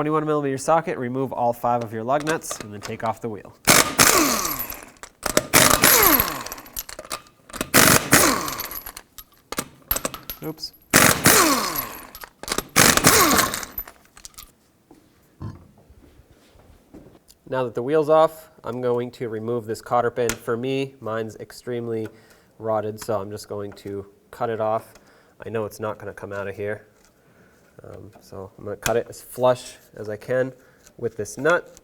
21mm socket, remove all 5 of your lug nuts, and then take off the wheel. Oops. Now that the wheel's off, I'm going to remove this cotter pin. For me, mine's extremely rotted, so I'm just going to cut it off. I know it's not going to come out of here, so I'm going to cut it as flush as I can with this nut.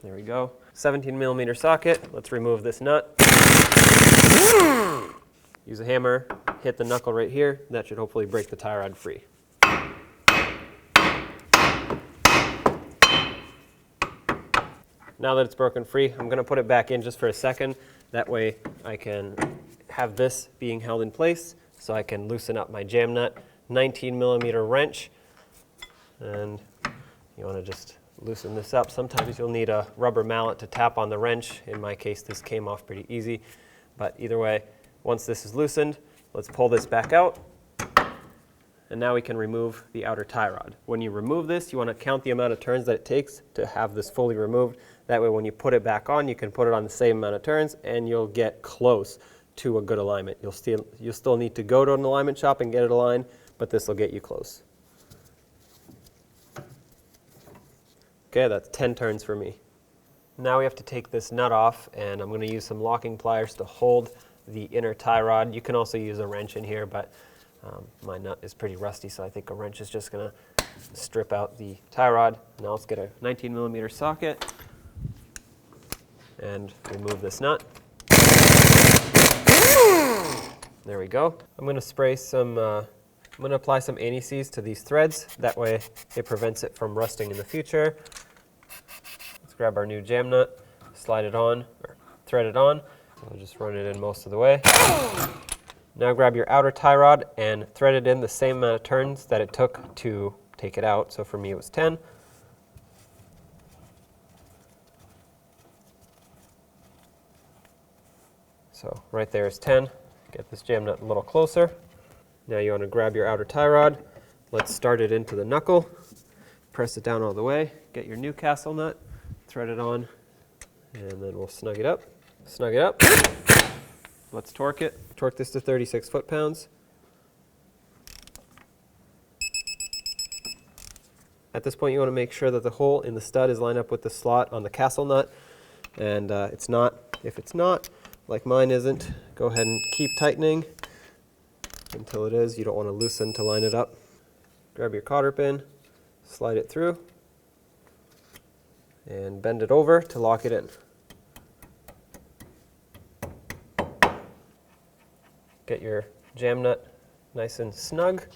There we go. 17mm socket. Let's remove this nut. Use a hammer, hit the knuckle right here. That should hopefully break the tie rod free. Now that it's broken free, I'm going to put it back in just for a second. That way I can have this being held in place so I can loosen up my jam nut. 19mm wrench, and you want to just loosen this up. Sometimes you'll need a rubber mallet to tap on the wrench. In my case, this came off pretty easy, but either way, once this is loosened, let's pull this back out. And now we can remove the outer tie rod. When you remove this, you want to count the amount of turns that it takes to have this fully removed. That way when you put it back on, you can put it on the same amount of turns and you'll get close to a good alignment. You'll still need to go to an alignment shop and get it aligned, but this will get you close. Okay, that's 10 turns for me. Now we have to take this nut off, and I'm going to use some locking pliers to hold the inner tie rod. You can also use a wrench in here, but my nut is pretty rusty, so I think a wrench is just going to strip out the tie rod. Now let's get a 19mm socket and remove this nut. There we go. I'm going to spray some, I'm going to apply some anti-seize to these threads. That way it prevents it from rusting in the future. Let's grab our new jam nut, slide it on, or thread it on. I'll just run it in most of the way. Now grab your outer tie rod and thread it in the same amount of turns that it took to take it out. So for me it was 10. So right there is 10. Get this jam nut a little closer. Now you want to grab your outer tie rod. Let's start it into the knuckle. Press it down all the way. Get your Newcastle nut, thread it on, and then we'll snug it up. Snug it up. Let's torque it. Torque this to 36 foot-pounds. At this point you want to make sure that the hole in the stud is lined up with the slot on the castle nut, and it's not. If it's not, like mine isn't, go ahead and keep tightening until it is. You don't want to loosen to line it up. Grab your cotter pin, slide it through, and bend it over to lock it in. Get your jam nut nice and snug.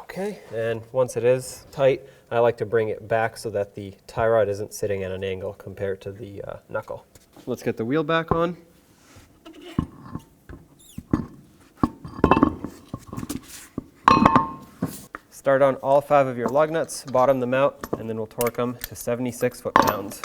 Okay, and once it is tight, I like to bring it back so that the tie rod isn't sitting at an angle compared to the knuckle. Let's get the wheel back on. Start on all 5 of your lug nuts, bottom them out, and then we'll torque them to 76 foot-pounds.